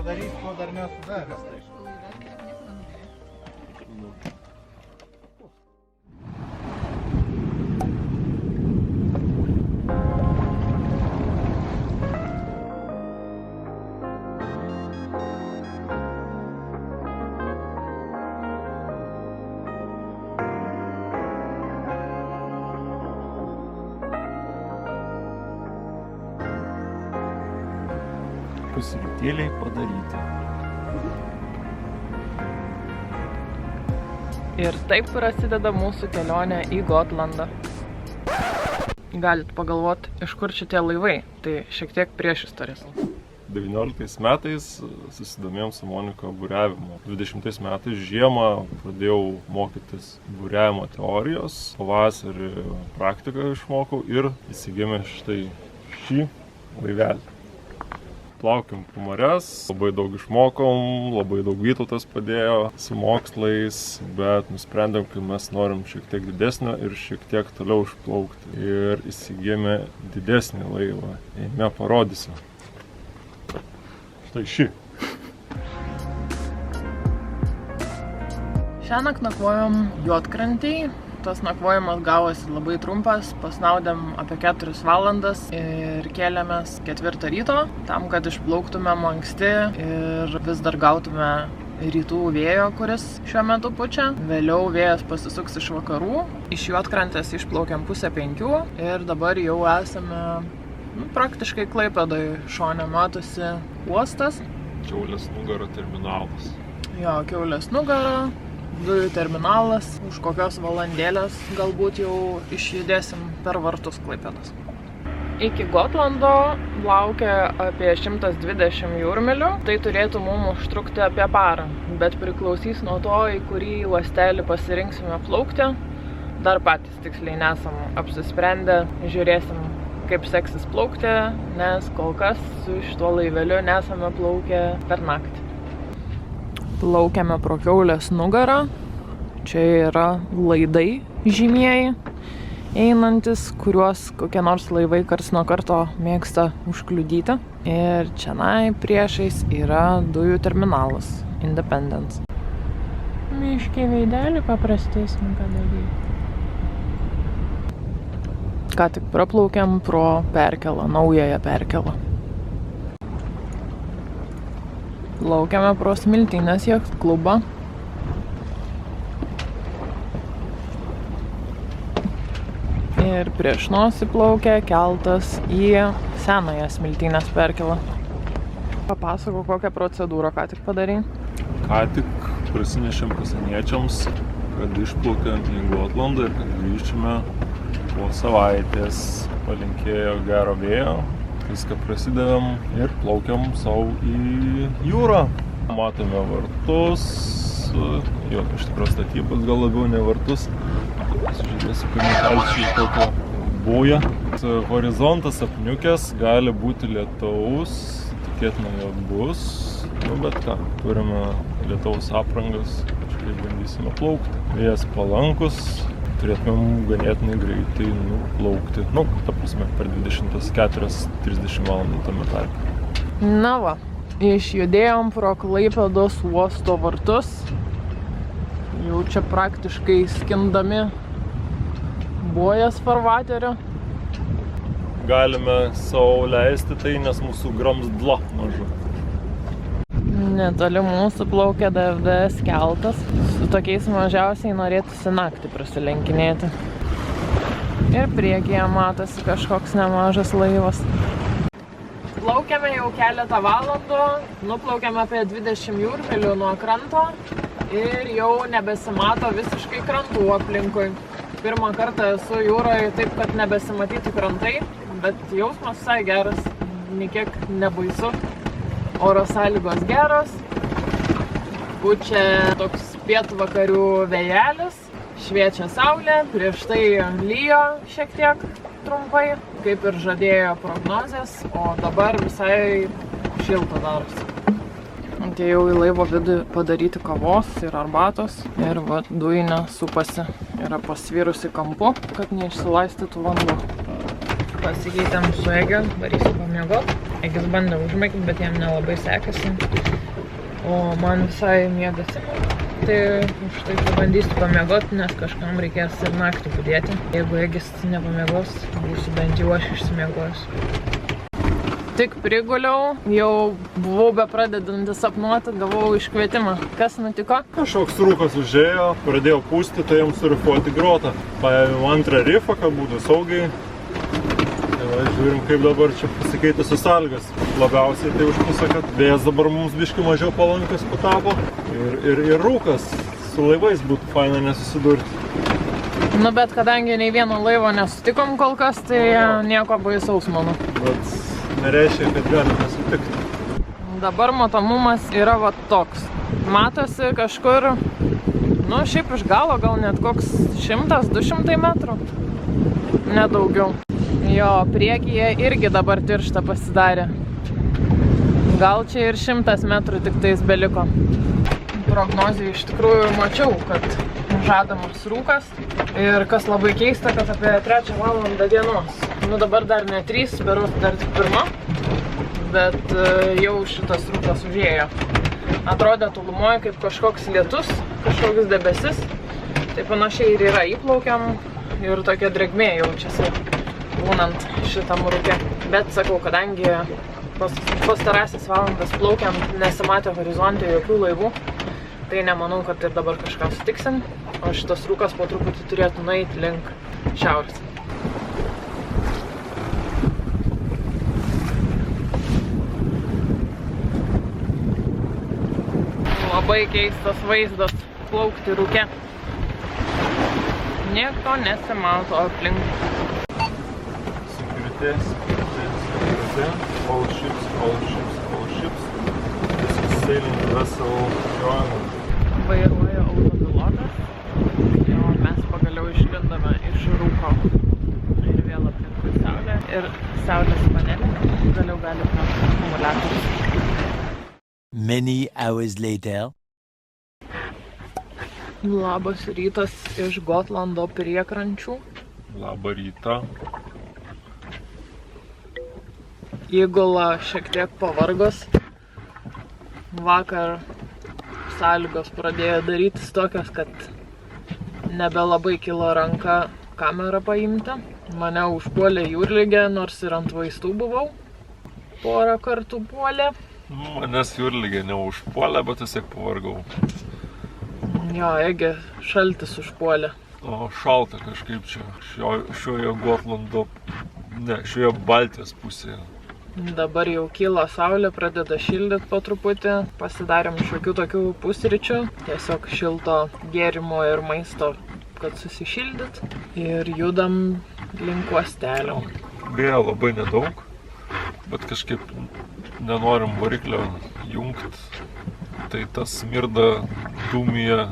padarys, ko dar nesu daręs. Pusrytėliai padaryti. Ir taip prasideda mūsų kelionė į Gotlandą. Galit pagalvoti, iš kur čia tie laivai, tai šiek tiek priešistorės. 19 metais susidomėjom su Monika buriavimu. 20 metais žiemą pradėjau mokytis buriavimo teorijos, pavasarį praktiką išmokau ir įsigėmė štai šį laivelį. Plaukiam po marias, labai daug išmokom, labai daug Vytautas padėjo su mokslais, bet nusprendėm, kad mes norim šiek tiek didesnio ir šiek tiek toliau išplaukti. Ir įsigėmė didesnį laivą. Eime parodysiu. Štai šį. Šiąnakt nakvojom Juodkrantėj. Tas nakvojimas gavosi labai trumpas, pasnaudėm apie 4 valandas ir kėlėmės 4 ryto, tam, kad išplauktumėm anksti ir vis dar gautume rytų vėjo, kuris šiuo metu pučia. Vėliau vėjas pasisuks iš vakarų. Iš Juodkrantės išplaukėm 4:30 ir dabar jau esame praktiškai Klaipėdoj. Šone matosi uostas. Kiaulės nugara terminalas. Jo, Kiaulės nugara. Dujų terminalas, už kokios valandėlės galbūt jau išjudėsim per vartus Klaipėdos. Iki Gotlando laukia apie 120 jūrmilių, tai turėtų mums užtrukti apie parą, bet priklausys nuo to, į kurį uostelį pasirinksime plaukti. Dar patys tiksliai nesam apsisprendę, žiūrėsim, kaip seksis plaukti, nes kol kas su šituo laiveliu nesame plaukę per naktį. Plaukiame pro Kiaulės nugarą. Čia yra laidai žymieji einantis, kuriuos kokie nors laivai karts nuo karto mėgsta užkliudyti. Ir čianai priešais yra dujų terminalas Independence. Miškiai veidelį paprastesnį padaryti. Ką tik praplaukiam pro perkelą, naująją perkelą. Plaukiame pro Smiltynės jachtklubą. Ir prieš nosį plaukia keltas į senąją Smiltynės perkelą. Papasakok, kokią procedūrą ką tik padarei? Ką tik prasinešėm pasieniečiams, kad išplaukėm į Gotlandą ir kad grįžtume po savaitės. Palinkėjo gero vėjo. Viską prasidavėm ir plaukiam savo į jūrą. Matome vartus, jo, iš tikrųjų statybos gal labiau ne vartus. Pasižiūrėsiu, kad nekalčiai tokio būja. Horizontas apniukęs, gali būti lietaus, tikėtina jo bus. Bet ką, turime lietaus aprangas, kažkaip bandysime plaukti. Vėjas palankus. Turėtumėm ganėtinai greitai nuplaukti. Ta prasme, per 24-30 valandų tame tarpe. Na va, išjudėjom pro Klaipėdos uosto vartus. Jau čia praktiškai skindami buojas farvaterio. Galime savo leisti tai, nes mūsų gramzdla maža. Netoli mūsų plaukia DFDS keltas. Su tokiais mažiausiai norėtųsi naktį prasilenkinėti. Ir priekyje matosi kažkoks nemažas laivas. Plaukiame jau keletą valandų, nuplaukiame apie 20 jūrmilių nuo kranto ir jau nebesimato visiškai krantų aplinkui. Pirmą kartą esu jūroje taip, kad nebesimatytų krantai, bet jausmas visai geras, nikiek nebaisu. Oro sąlygos geros, pučia toks pietvakarių vėjelis, šviečia saulė, prieš tai lyjo šiek tiek trumpai, kaip ir žadėjo prognozės, o dabar visai šilta darosi. Atėjau į laivo vidų padaryti kavos ir arbatos ir va, dujinė supasi, yra pasvirusi kampu, kad neišsilaistytų vanduo. Pasikeitėm su Egel, varysiu pamiegot. Egis bandė užmėgti, bet jam nelabai sekasi. O man visai miegasi. Tai už tai pabandysiu pamiegoti, nes kažkam reikės ir naktį budėti. Jeigu Egis nepamiegos, būsiu bent jau aš išsimiegojus. Tik priguliau, jau buvau bepradedantis sapnuoti, gavau iškvietimą. Kas nutiko? Kažkoks rūkas užėjo, pradėjau pūsti, tai jam surifuoti grotą. Paėmiau antrą rifą, kad būtų saugiai. Žiūrim, kaip dabar čia pasikeitusios sąlygos. Labiausiai tai užpusa, kad vėjas dabar mums biškai mažiau palankus patapo. Ir rūkas su laivais būtų faina nesusidurti. Nu, bet kadangi nei vieno laivo nesutikom kol kas, tai nieko baisaus, manau. Bet nereiškia, kad galim nesutikti. Dabar matomumas yra va toks. Matosi kažkur, nu, šiaip iš galo gal net koks 100-200 metrų. Nedaugiau. Jo, priekyje irgi dabar tiršta pasidarė. Gal čia ir 100 metrų tik tais beliko. Prognozijų iš tikrųjų mačiau, kad žadamas rūkas. Ir kas labai keista, kad apie 3 valandą dienos. Nu dabar dar ne 3, berods dar tik 1. Bet jau šitas rūkas užėjo. Atrodė tolumoje kaip kažkoks lietus, kažkoks debesis. Tai panašiai ir yra, įplaukiam ir tokia drėgmė jaučiasi būnant šitam rūke. Bet sakau, kadangi pastarąsias valandas plaukiam, nesimatė horizonte jokių laivų, tai nemanau, kad ir dabar kažką sutiksim, o šitas rūkas po truputį turėtų nueiti link šiaurės. Labai keistas vaizdas plaukti rūke. Nieko nesimato aplink. All ships. This is sailing vessel Joanna. Vairuoja autopilotas. Jo, mes pagaliau išlindame iš rūko. Ir vėl aplinkui saulė. Ir saulės panelė. Galiau gali plauti akumuliatorius. Many hours later. Labas rytas iš Gotlando priekrančių. Labą rytą. Įgula šiek tiek pavargos. Vakar sąlygos pradėjo darytis tokios, kad nebelabai kilo ranka kamerą paimti. Mane užpuolė jūrligė, nors ir ant vaistų buvau. Porą kartų puolė. Manęs jūrligė neužpuolė, bet tiesiog pavargau. Jo, Egi šaltis užpuolė. O šalta kažkaip čia, šioje Gotlando, šioje Baltijos pusėje. Dabar jau kyla saulė, pradeda šildyti po truputį. Pasidarėm šiokių tokių pusryčių. Tiesiog šilto gėrimo ir maisto, kad susišildyt. Ir judam link uostelio. Vėjo labai nedaug, bet kažkaip nenorim variklio jungt. Tai tas smirda, dūmija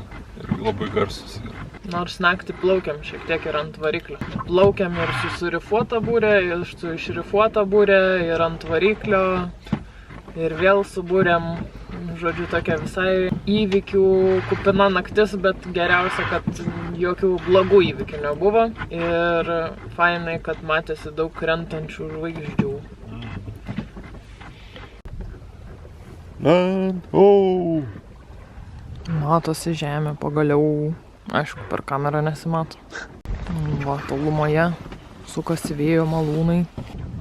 ir labai garsus yra. Nors naktį plaukiam šiek tiek ir ant variklio. Plaukiam ir su surifuota būrė, ir su išrifuota būrė, ir ant variklio. Ir vėl subūrėm, žodžiu, tokia visai įvykių kupina naktis, bet geriausia, kad jokių blogų įvykių nebuvo. Ir fainai, kad matėsi daug krentančių žvaigždžių. Matosi žemė pagaliau. Aišku, per kamerą nesimato. Va, tolumoje sukasi vėjo malūnai.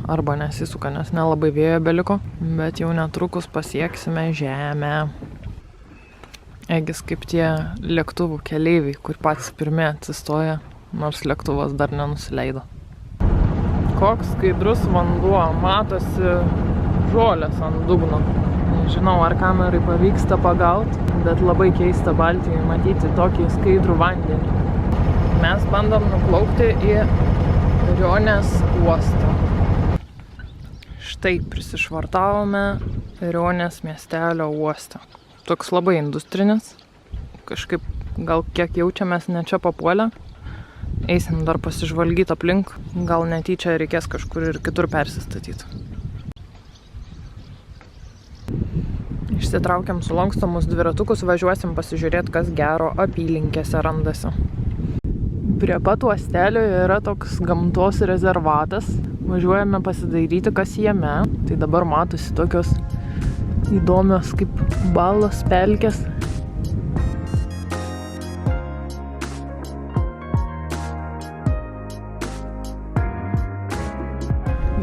Arba nesisuka, nes nelabai vėjo beliko. Bet jau netrukus pasieksime žemę. Egis kaip tie lėktuvų keleiviai, kur patys pirmie atsistoja, nors lėktuvas dar nenusileido. Koks skaidrus vanduo, matosi žolės ant dugno. Nežinau, ar kamerai pavyksta pagauti, bet labai keista Baltijai matyti tokį skaidrų vandenį. Mes bandom nuplaukti į Rionės uostą. Štai prisišvartavome Rionės miestelio uostą. Toks labai industrinis. Kažkaip gal kiek jaučiamės ne čia papuolę. Eisim dar pasižvalgyti aplink. Gal netyčia reikės kažkur ir kitur persistatyti. Išsitraukiam sulankstomus dviratukus, važiuosim pasižiūrėti, kas gero apylinkėse randasi. Prie pat uostelio yra toks gamtos rezervatas. Važiuojame pasidairyti, kas jame. Tai dabar matosi tokios įdomios kaip balos pelkės.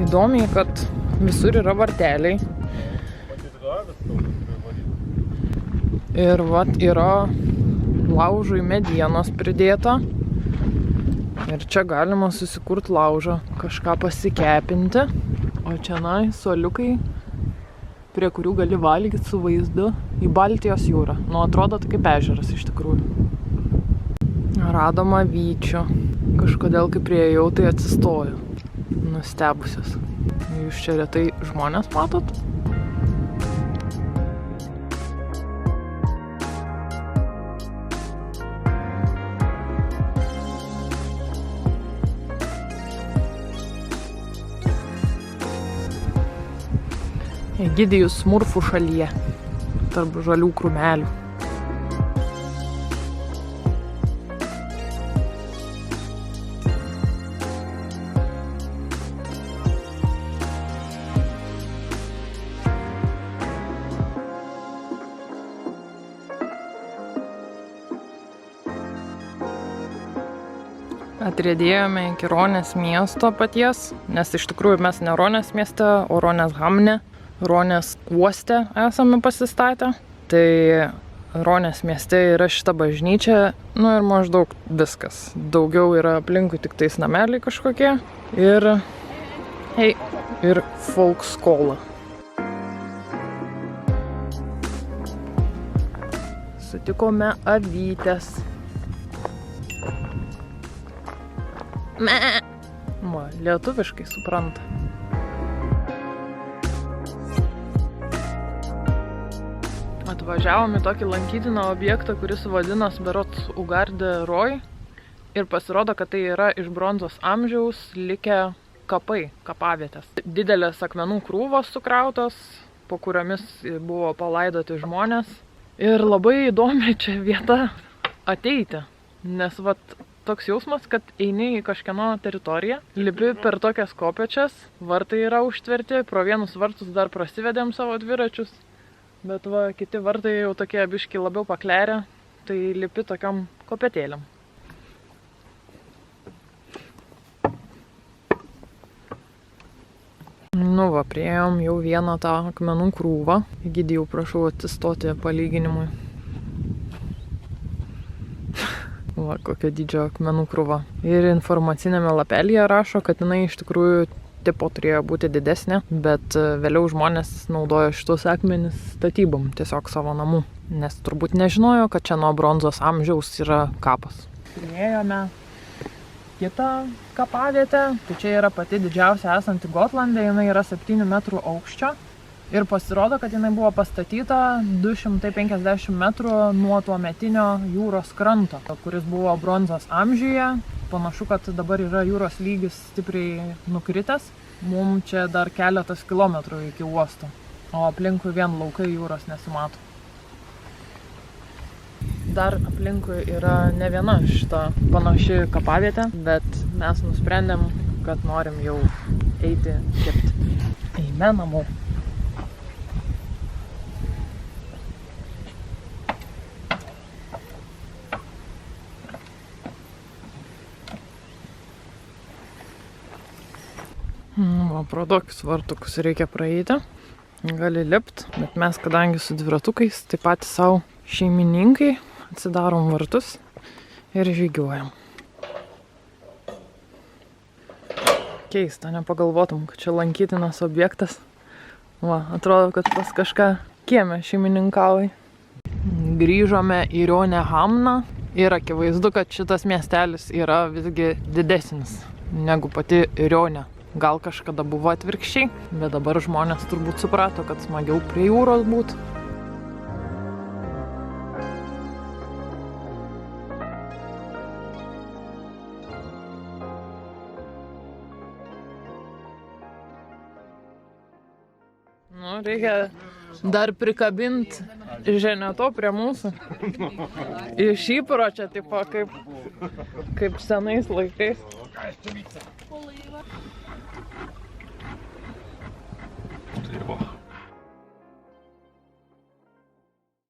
Įdomiai, kad visur yra varteliai. Ir vat yra laužui medienos pridėta. Ir čia galima susikurti laužą, kažką pasikepinti. O čianai suoliukai, prie kurių gali valgyti su vaizdu į Baltijos jūrą. Nu, atrodo tai kaip ežeras iš tikrųjų. Radom avyčių. Kažkodėl, kai priėjau, tai atsistoju. Nustebusios. Jūs čia retai žmonės matot? Egidijus Smurfų šalyje, tarp žalių krūmelių. Atriedėjome iki Ronės miesto paties, nes iš tikrųjų mes ne Ronės mieste, o Ronės Hamne. Ronės uoste esame pasistatę. Tai Ronės mieste yra šita bažnyčia, nu ir maždaug viskas. Daugiau yra aplinkui tik tais nameliai kažkokie. Ir folkskola. Sutikome avytės. Va, lietuviškai supranta. Atvažiavom į tokį lankytiną objektą, kuris vadinas berods Ugardė Roj. Ir pasirodo, kad tai yra iš bronzos amžiaus likę kapai, kapavietės. Didelės akmenų krūvos sukrautos, po kuriomis buvo palaidoti žmonės. Ir labai įdomi čia vieta ateiti, nes vat toks jausmas, kad eini į kažkieno teritoriją, lipi per tokias kopėčias, vartai yra užtverti, pro vienus vartus dar prasivedėm savo dviračius. Bet va, kiti vartai jau tokie biški labiau paklerę, tai lipi tokiam kopėtėliam. Nu va, priėjom jau vieną tą akmenų krūvą. Egidijau, prašau atsistoti palyginimui. Va, kokia dydžio akmenų krūva. Ir informacinėme lapelyje rašo, kad jinai iš tikrųjų tipo turėjo būti didesnė, bet vėliau žmonės naudojo šitus akmenis statybom, tiesiog savo namų. Nes turbūt nežinojo, kad čia nuo bronzos amžiaus yra kapas. Priėjome kitą kapavietę, tai čia yra pati didžiausia esanti Gotlande, jinai yra 7 metrų aukščio. Ir pasirodo, kad jinai buvo pastatyta 250 metrų nuo tuometinio jūros kranto, kuris buvo bronzos amžiuje. Panašu, kad dabar yra jūros lygis stipriai nukritęs. Mums čia dar keletas kilometrų iki uosto, o aplinkui vien laukai jūros nesimato. Dar aplinkui yra ne viena šita panaši kapavietė, bet mes nusprendėm, kad norim jau eiti kirpti. Eime namo. Va, pro tokius vartukus reikia praeiti, gali lipt, bet mes, kadangi su dviratukais, tai patys savo šeimininkai, atsidarom vartus ir žygiuojam. Keista, nepagalvotum, kad čia lankytinas objektas. Va, atrodo, kad pas kažką kieme šeimininkauja. Grįžome į Ronę Hamną ir akivaizdu, kad šitas miestelis yra visgi didesnis negu pati Ronė. Gal kažkada buvo atvirkščiai, bet dabar žmonės turbūt suprato, kad smagiau prie jūros būt. Nu, reikia dar prikabinti ženeto prie mūsų. Iš įpročio, tipo, kaip senais laikais.